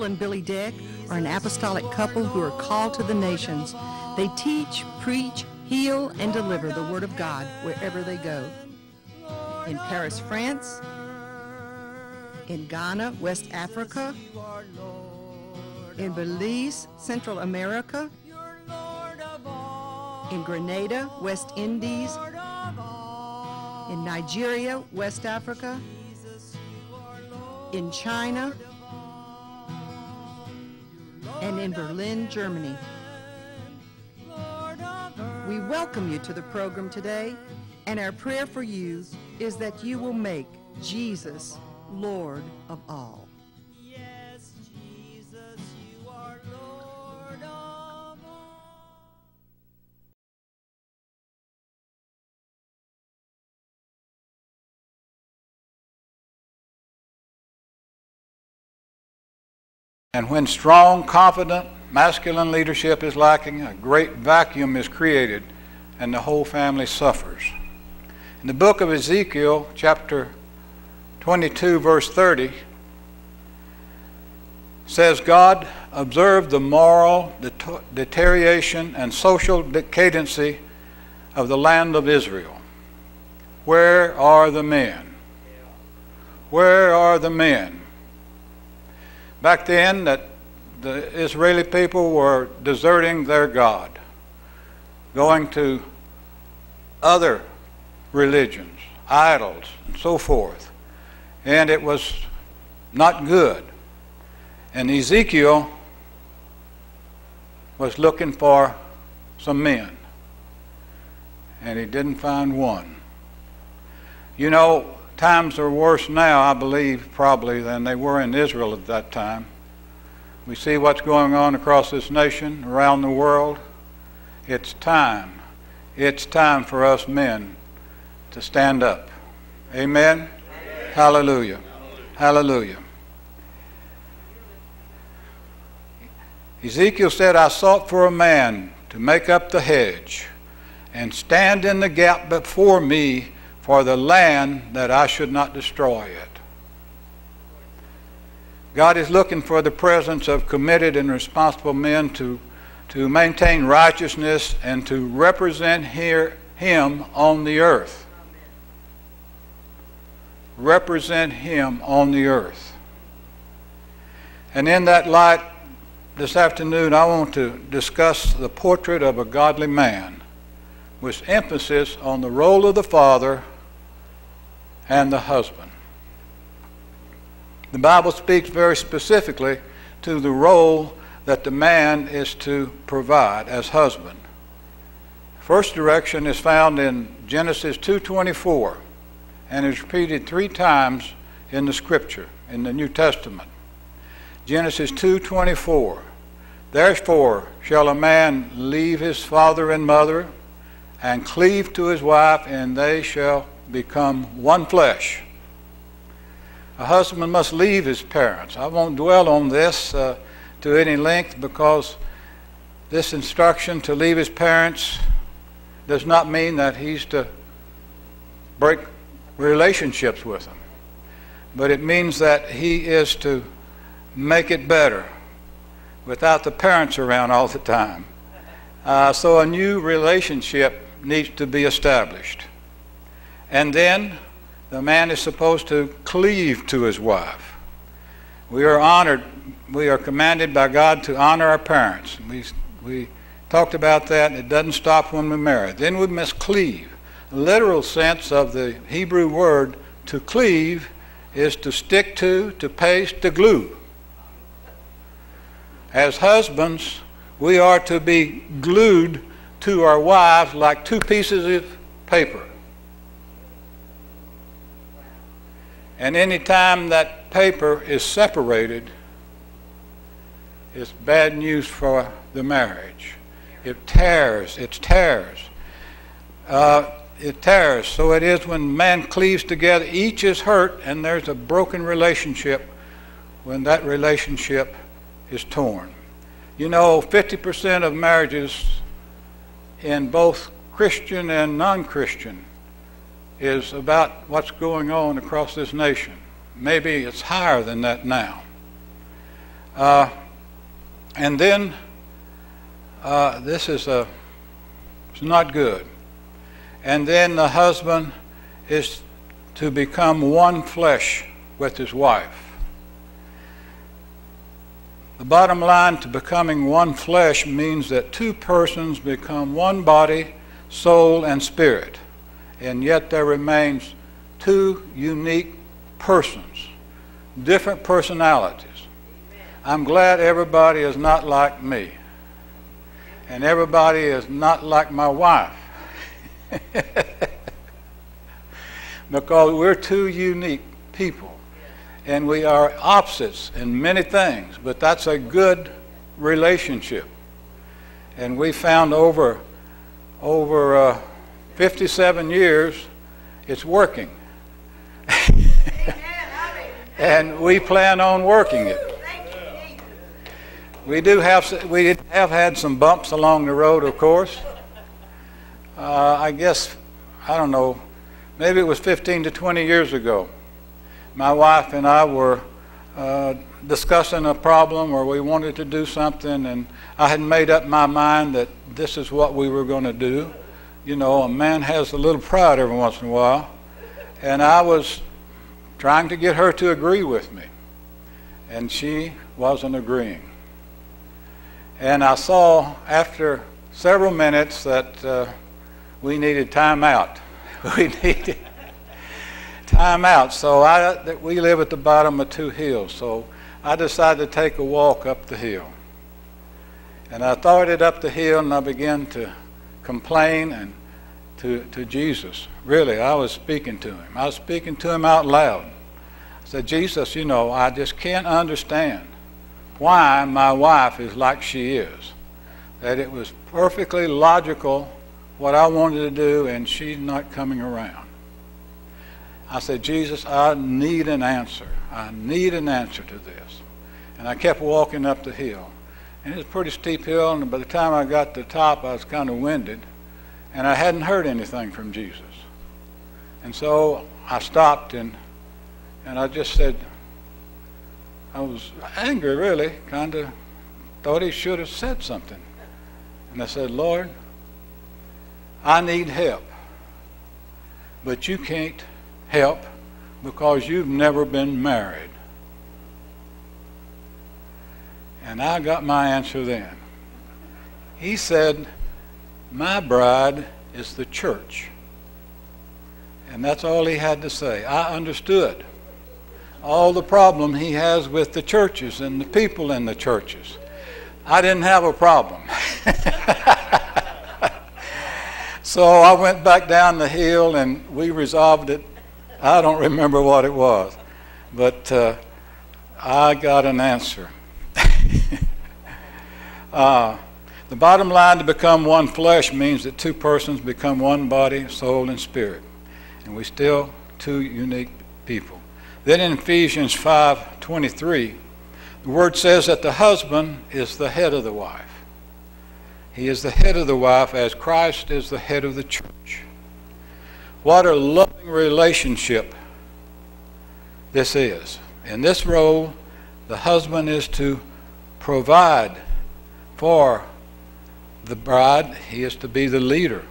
and Billie are an apostolic couple who are called to the nations. They teach, preach, heal, and deliver the Word of God wherever they go. In Paris, France, in Ghana, West Africa, in Belize, Central America, in Grenada, West Indies, in Nigeria, West Africa, in China, and in Berlin, Germany. We welcome you to the program today, and our prayer for you is that you will make Jesus Lord of all. Yes, Jesus, you are Lord of all. And when strong, confident, masculine leadership is lacking, a great vacuum is created and the whole family suffers. In the book of Ezekiel, chapter 22, verse 30, says, God observed the moral deterioration and social decadency of the land of Israel. Where are the men? Where are the men? Back then, that the Israeli people were deserting their God, going to other religions, idols, and so forth. And it was not good. And Ezekiel was looking for some men, and he didn't find one. You know, times are worse now, I believe, probably, than they were in Israel at that time. We see what's going on across this nation, around the world. It's time. It's time for us men to stand up. Amen? Amen. Hallelujah. Hallelujah. Ezekiel said, I sought for a man to make up the hedge and stand in the gap before me for the land, that I should not destroy it. God is looking for the presence of committed and responsible men to maintain righteousness and to represent Him on the earth. Represent Him on the earth. And in that light, this afternoon, I want to discuss the portrait of a godly man, with emphasis on the role of the father and the husband. The Bible speaks very specifically to the role that the man is to provide as husband. First direction is found in Genesis 2:24 and is repeated 3 times in the Scripture, in the New Testament. Genesis 2:24, therefore shall a man leave his father and mother and cleave to his wife, and they shall become one flesh. A husband must leave his parents. I won't dwell on this to any length, because this instruction to leave his parents does not mean that he's to break relationships with them, but it means that he is to make it better without the parents around all the time. So a new relationship needs to be established. And then the man is supposed to cleave to his wife. We are commanded by God to honor our parents. We talked about that. It doesn't stop when we marry. Then we must cleave. The literal sense of the Hebrew word to cleave is to stick to paste, to glue. As husbands, we are to be glued to our wives like 2 pieces of paper. And any time that paper is separated, it's bad news for the marriage. It tears. It tears. So it is when man cleaves together, each is hurt, and there's a broken relationship when that relationship is torn. You know, 50% of marriages in both Christian and non-Christian is about what's going on across this nation. Maybe it's higher than that now. And then this is it's not good. And then the husband is to become one flesh with his wife. The bottom line to becoming one flesh means that two persons become one body, soul, and spirit. And yet there remains two unique persons, different personalities. I'm glad everybody is not like me. And everybody is not like my wife. Because we're two unique people. And we are opposites in many things, but that's a good relationship. And we found over 57 years it's working. And we plan on working it. We have had some bumps along the road, of course. I guess, I don't know, maybe it was 15 to 20 years ago. My wife and I were discussing a problem, or we wanted to do something, and I had made up my mind that this is what we were going to do. You know, a man has a little pride every once in a while. And I was trying to get her to agree with me, and she wasn't agreeing. And I saw after several minutes that we needed time out. We needed time out. So we live at the bottom of two hills. So I decided to take a walk up the hill. And I started up the hill, and I began to complain and to Jesus. Really, I was speaking to him. I was speaking to him out loud. I said, Jesus, you know, I just can't understand why my wife is like she is. That it was perfectly logical what I wanted to do, and she's not coming around. I said, Jesus, I need an answer. I need an answer to this. And I kept walking up the hill. And it was a pretty steep hill, and by the time I got to the top, I was kind of winded. And I hadn't heard anything from Jesus. And so I stopped, and I just said, I was angry, really, kind of thought he should have said something. And I said, Lord, I need help. But you can't help because you've never been married. And I got my answer then. He said, my bride is the church. And that's all he had to say. I understood all the problem he has with the churches and the people in the churches. I didn't have a problem. So I went back down the hill and we resolved it. I don't remember what it was, but I got an answer. The bottom line, to become one flesh, means that two persons become one body, soul, and spirit. And we're still two unique people. Then in Ephesians 5:23, the word says that the husband is the head of the wife. He is the head of the wife as Christ is the head of the church. What a loving relationship this is. In this role, the husband is to provide for the bride. He is to be the leader.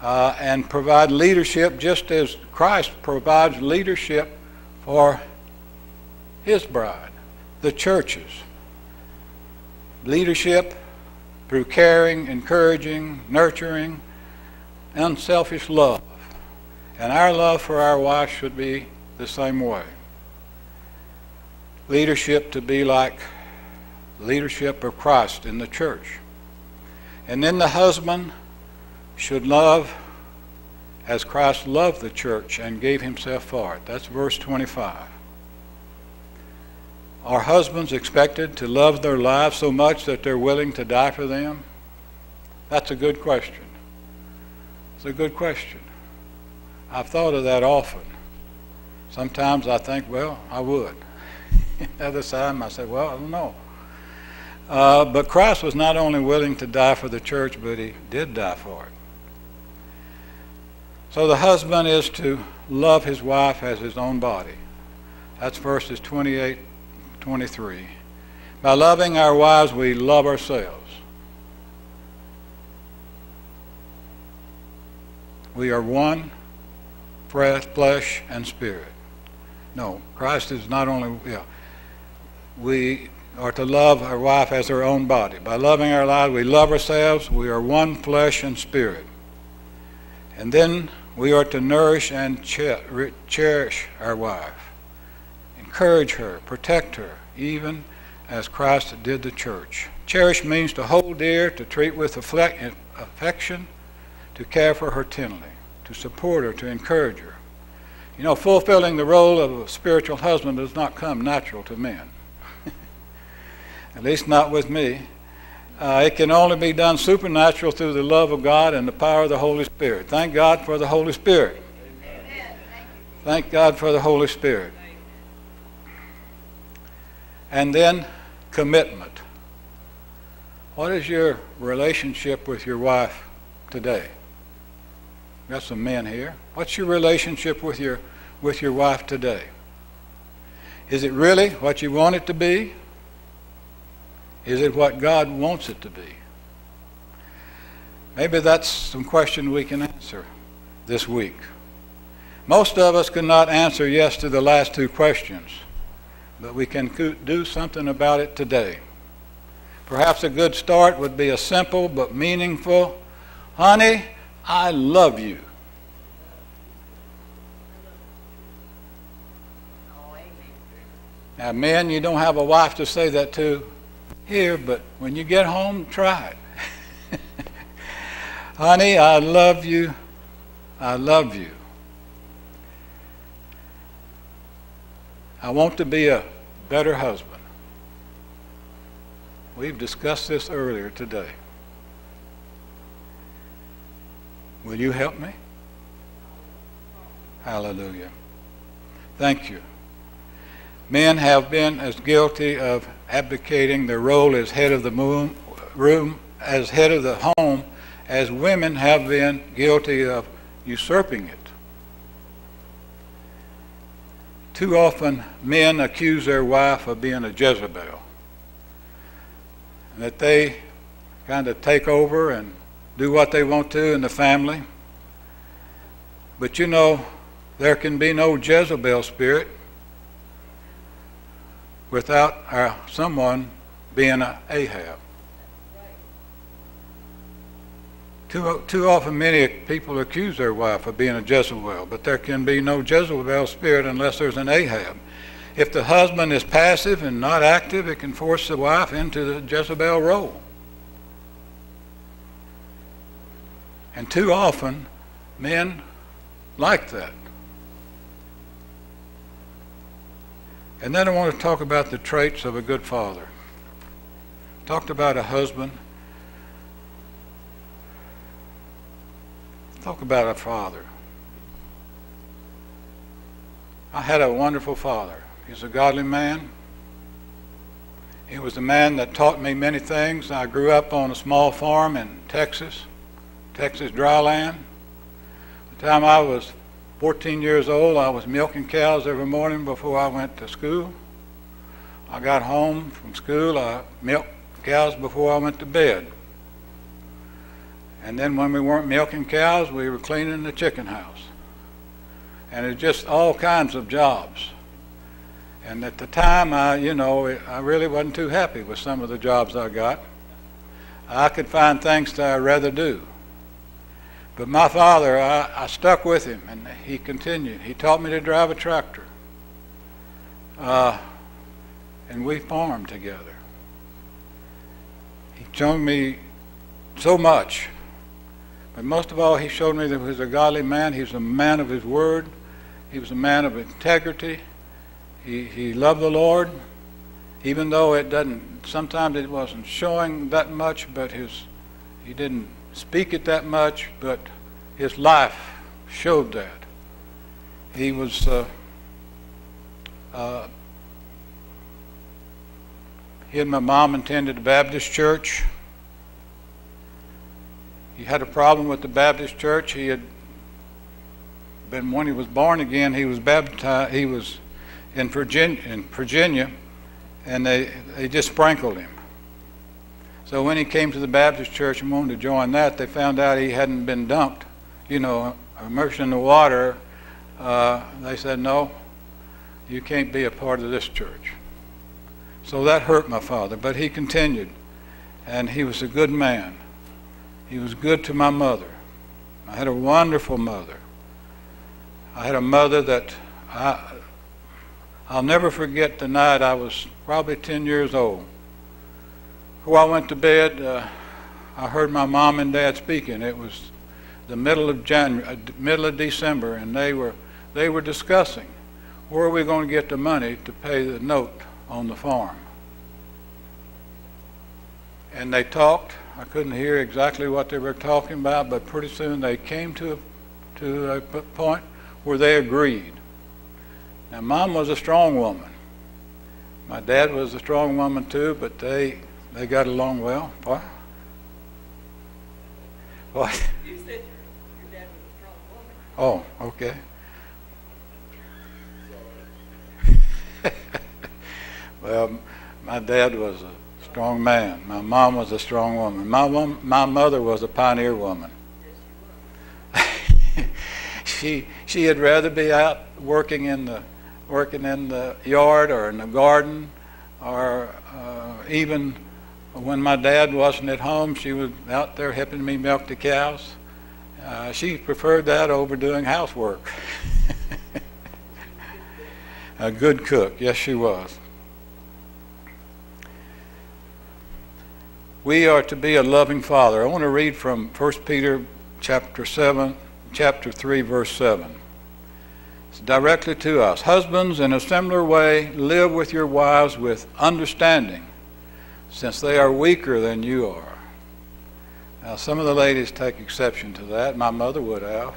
And provide leadership just as Christ provides leadership for his bride, the churches. Leadership through caring, encouraging, nurturing, unselfish love. And our love for our wife should be the same way. Leadership to be like leadership of Christ in the church. And then the husband should love as Christ loved the church and gave himself for it. That's verse 25. Are husbands expected to love their wives so much that they're willing to die for them? That's a good question. It's a good question. I've thought of that often. Sometimes I think, well, I would. The other time I say, well, I don't know. But Christ was not only willing to die for the church, but he did die for it. So the husband is to love his wife as his own body. That's verses 28, 23. By loving our wives, we love ourselves. We are one, flesh and spirit. No, Christ is not only, we are to love our wife as our own body. By loving our lives, we love ourselves. We are one flesh and spirit. And then we are to nourish and cherish our wife. Encourage her, protect her, even as Christ did the church. Cherish means to hold dear, to treat with affection, to care for her tenderly, to support her, to encourage her. You know, fulfilling the role of a spiritual husband does not come natural to men. At least not with me. It can only be done supernatural through the love of God and the power of the Holy Spirit. Thank God for the Holy Spirit. Amen. Thank God for the Holy Spirit. And then commitment. What is your relationship with your wife today? Got some men here. What's your relationship with your wife today? Is it really what you want it to be? Is it what God wants it to be? Maybe that's some question we can answer this week. Most of us cannot answer yes to the last two questions, but we can do something about it today. Perhaps a good start would be a simple but meaningful, "Honey, I love you." Now, men, you don't have a wife to say that to here, but when you get home, try it. "Honey, I love you. I love you. I want to be a better husband." We've discussed this earlier today. Will you help me? Hallelujah. Thank you. Men have been as guilty of abdicating their role as head of the as head of the home, as women have been guilty of usurping it. Too often, men accuse their wife of being a Jezebel, and that they kind of take over and do what they want to in the family. But you know, there can be no Jezebel spirit without someone being an Ahab. Too often many people accuse their wife of being a Jezebel, but there can be no Jezebel spirit unless there's an Ahab. If the husband is passive and not active, it can force the wife into the Jezebel role. And too often, men like that. And then I want to talk about the traits of a good father. Talked about a husband. Talk about a father. I had a wonderful father. He's a godly man. He was a man that taught me many things. I grew up on a small farm in Texas dry land. The time I was 14 years old, I was milking cows every morning before I went to school. I got home from school, I milked cows before I went to bed. And then when we weren't milking cows, we were cleaning the chicken house. And it's just all kinds of jobs. And at the time, I really wasn't too happy with some of the jobs I got. I could find things that I'd rather do. But my father, I stuck with him, and he continued. He taught me to drive a tractor. And we farmed together. He showed me so much. But most of all, he showed me that he was a godly man. He was a man of his word. He was a man of integrity. He loved the Lord, even though sometimes it wasn't showing that much, but he didn't speak it that much, but his life showed that. He was he and my mom attended a Baptist church. He had a problem with the Baptist church. When he was born again, he was baptized. He was in Virginia, and they just sprinkled him. So when he came to the Baptist church and wanted to join that, they found out he hadn't been dunked, immersed in the water. They said, no, you can't be a part of this church. So that hurt my father, but he continued, and he was a good man. He was good to my mother. I had a wonderful mother. I had a mother that I'll never forget the night I was probably 10 years old. Before I went to bed, I heard my mom and dad speaking. It was the middle of December, and they were discussing where are we going to get the money to pay the note on the farm. And they talked. I couldn't hear exactly what they were talking about, but pretty soon they came to a point where they agreed. Now, Mom was a strong woman. My dad was a strong woman too, but they got along well. What? What? You said your dad was a strong woman. Oh, okay. Well, my dad was a strong man. My mom was a strong woman. My mother was a pioneer woman. She had rather be out working in the yard or in the garden, or even when my dad wasn't at home, she was out there helping me milk the cows. She preferred that over doing housework. A good cook, yes, she was. We are to be a loving father. I want to read from 1 Peter chapter 3, verse 7. It's directly to us. Husbands, in a similar way, live with your wives with understanding, since they are weaker than you are. Now, some of the ladies take exception to that. My mother would have.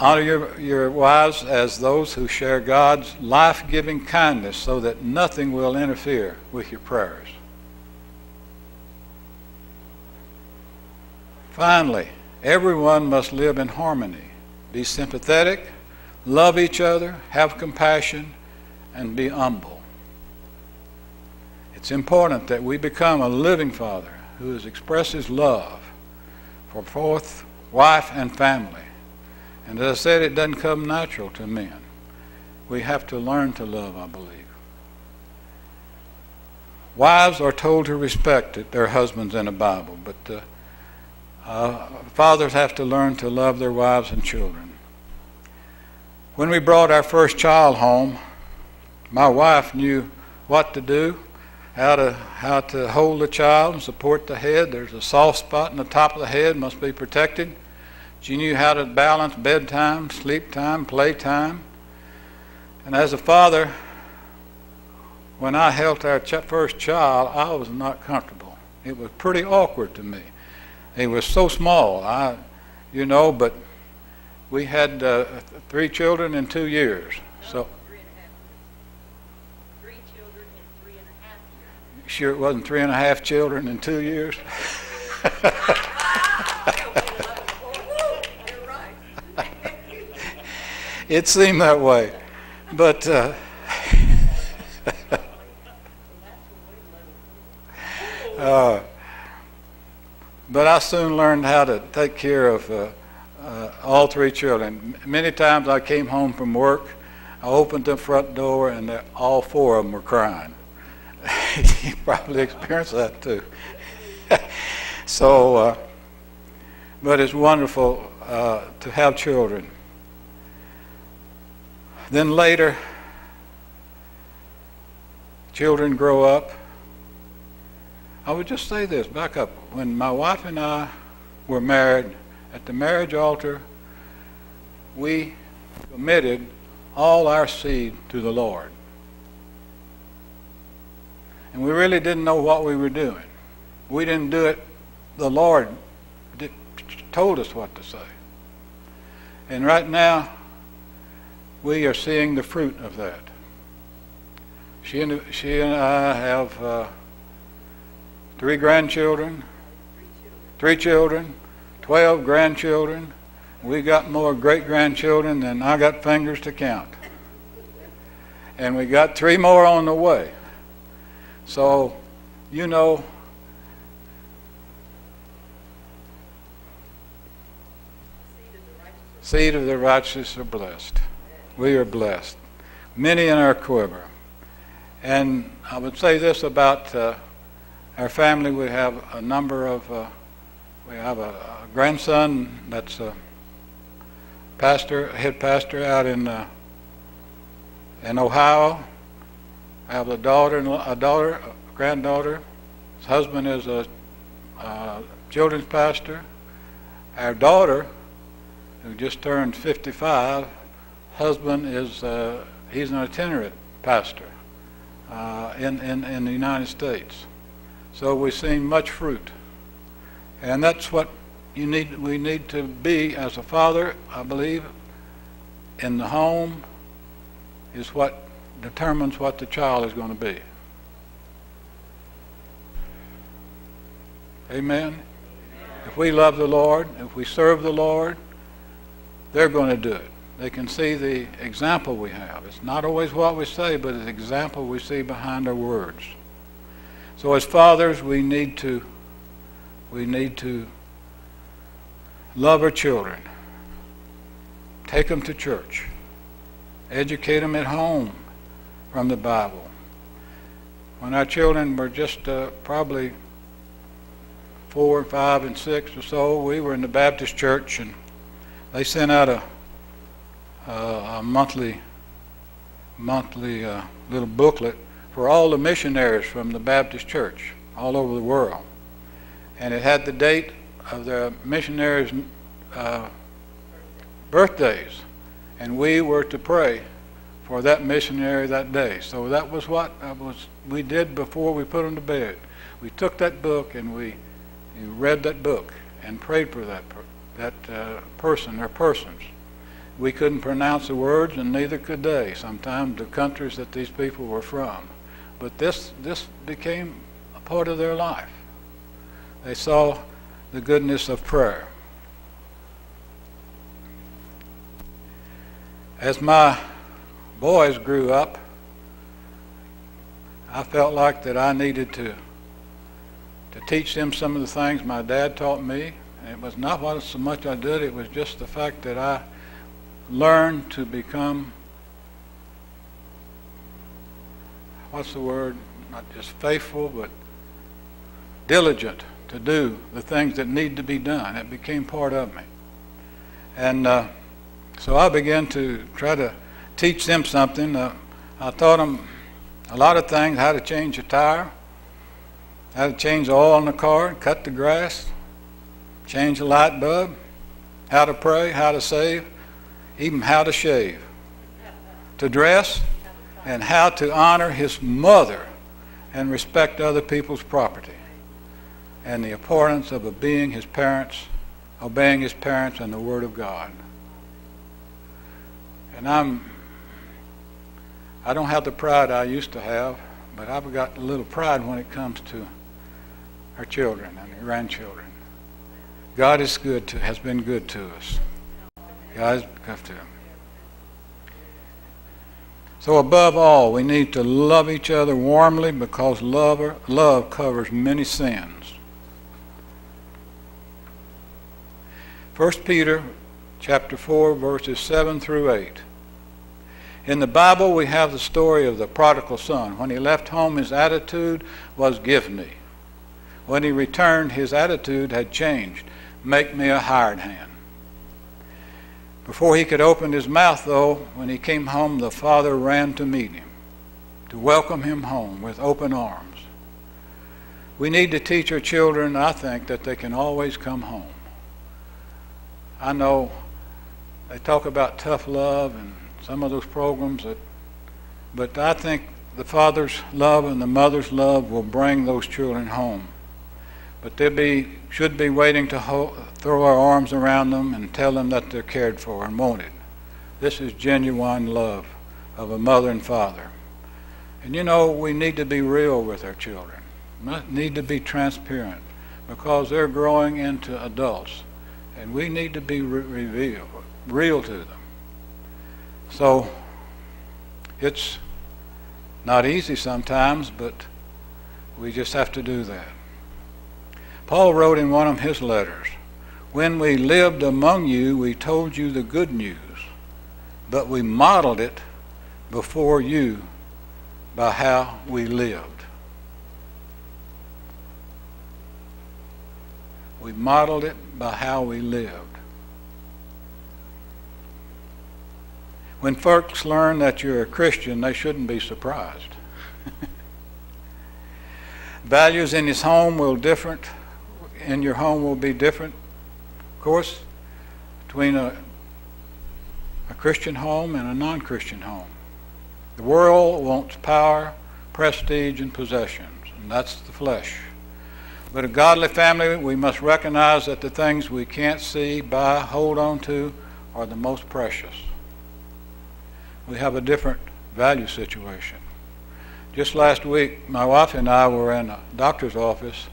Honor your wives as those who share God's life-giving kindness, so that nothing will interfere with your prayers. Finally, everyone must live in harmony, be sympathetic, love each other, have compassion, and be humble. It's important that we become a living father who expresses love for both wife and family. And as I said, it doesn't come natural to men. We have to learn to love, I believe. Wives are told to respect their husbands in the Bible, but fathers have to learn to love their wives and children. When we brought our first child home, my wife knew what to do, how to hold the child and support the head. There's a soft spot in the top of the head, must be protected. She knew how to balance bedtime, sleep time, playtime. And as a father, when I held our first child, I was not comfortable. It was pretty awkward to me. He was so small, but we had 3 children in 2 years. So 3 children in 3.5 years. Sure it wasn't 3.5 children in 2 years? It seemed that way, but but I soon learned how to take care of all 3 children. Many times I came home from work, I opened the front door, and all 4 of them were crying. You probably experienced that too. So, but it's wonderful to have children. Then later, children grow up. I would just say this, back up. When my wife and I were married, at the marriage altar, we committed all our seed to the Lord. And we really didn't know what we were doing. We didn't do it. The Lord told us what to say. And right now, we are seeing the fruit of that. She and I have 3 grandchildren, 3 children, 12 grandchildren, We got more great-grandchildren than I got fingers to count. And we got 3 more on the way. So, you know, seed of the righteous are blessed. We are blessed. Many in our quiver. And I would say this about our family. We have a number of, we have a grandson that's a pastor, head pastor out in Ohio. I have a granddaughter. His husband is a children's pastor. Our daughter, who just turned 55, husband is he's an itinerant pastor in the United States. So we've seen much fruit, and that's what we need to be as a father. I believe in the home is what determines what the child is going to be. Amen. If we love the Lord, if we serve the Lord, they're going to do it. They can see the example we have. It's not always what we say, but it's the example we see behind our words. So as fathers, we need to love our children. Take them to church. Educate them at home from the Bible. When our children were just probably 4, 5, and 6 or so, we were in the Baptist church, and they sent out a monthly little booklet for all the missionaries from the Baptist church all over the world. And it had the date of the missionaries' birthdays. And we were to pray for that missionary that day. So that was what we did before we put them to bed. We took that book and we read that book and prayed for that person or persons. We couldn't pronounce the words, and neither could they, sometimes the countries that these people were from. But this became a part of their life. They saw the goodness of prayer. As my boys grew up, I felt like that I needed to teach them some of the things my dad taught me. And it was not what so much I did, it was just the fact that I learned to become, what's the word, not just faithful, but diligent to do the things that need to be done. It became part of me. And so I began to try to teach them something. I taught them a lot of things: how to change a tire, how to change the oil in the car, cut the grass, change the light bulb, how to pray, how to save, even how to shave, to dress, and how to honor his mother and respect other people's property, and the importance of obeying his parents and the Word of God. And I don't have the pride I used to have, but I've got a little pride when it comes to our children and our grandchildren. God is good has been good to us. God is good to them. So above all, we need to love each other warmly, because love covers many sins. 1 Peter chapter 4, verses 7 through 8. In the Bible, we have the story of the prodigal son. When he left home, his attitude was, "Give me." When he returned, his attitude had changed. "Make me a hired hand." Before he could open his mouth, though, when he came home, the father ran to meet him, to welcome him home with open arms. We need to teach our children, I think, that they can always come home. I know they talk about tough love and some of those programs, but I think the father's love and the mother's love will bring those children home. But they should be waiting to throw our arms around them and tell them that they're cared for and wanted. This is genuine love of a mother and father. And you know, we need to be real with our children. We need to be transparent, because they're growing into adults. And we need to be real to them. So it's not easy sometimes, but we just have to do that. Paul wrote in one of his letters, "When we lived among you, we told you the good news, but we modeled it before you by how we lived." We modeled it by how we lived. When folks learn that you're a Christian, they shouldn't be surprised. Values in his home will be different. Of course, between a Christian home and a non-Christian home. The world wants power, prestige, and possessions, and that's the flesh. But a godly family, we must recognize that the things we can't see, buy, hold on to, are the most precious. We have a different value situation. Just last week, my wife and I were in a doctor's office,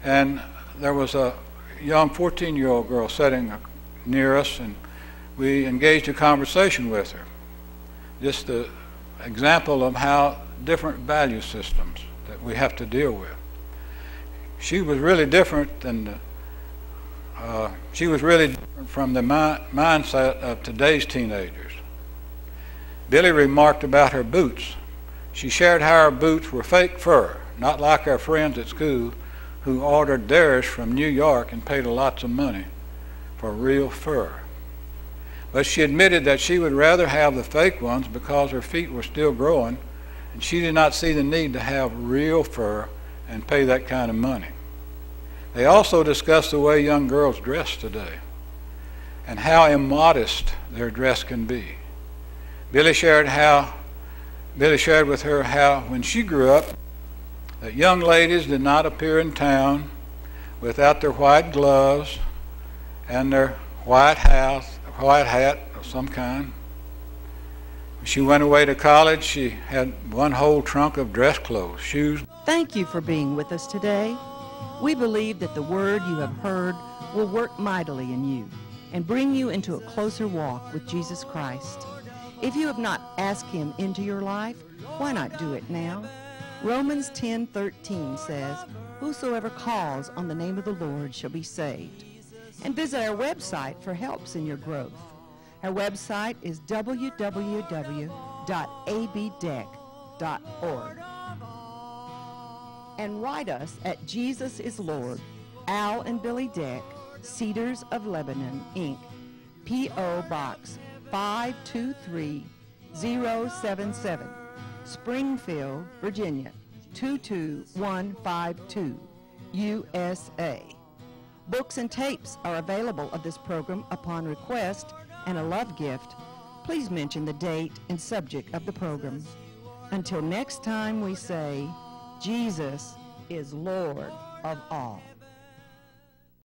and there was a young 14-year-old girl sitting near us, and we engaged a conversation with her. Just the example of how different value systems that we have to deal with. She was really different from the mindset of today's teenagers. Billie remarked about her boots. She shared how her boots were fake fur, not like our friends at school who ordered theirs from New York and paid lots of money for real fur. But she admitted that she would rather have the fake ones because her feet were still growing, and she did not see the need to have real fur and pay that kind of money. They also discussed the way young girls dress today and how immodest their dress can be. Billie shared with her how when she grew up that young ladies did not appear in town without their white gloves and their white hat of some kind. When she went away to college, she had one whole trunk of dress clothes, shoes. Thank you for being with us today. We believe that the word you have heard will work mightily in you and bring you into a closer walk with Jesus Christ. If you have not asked him into your life, why not do it now? Romans 10:13 says, "Whosoever calls on the name of the Lord shall be saved." And visit our website for helps in your growth. Our website is www.abdeck.org. And write us at Jesus is Lord, Al and Billie Deck, Cedars of Lebanon, Inc., P.O. Box 523077, Springfield, Virginia, 22152, USA. Books and tapes are available of this program upon request, and a love gift. Please mention the date and subject of the program. Until next time, we say, Jesus is Lord of all.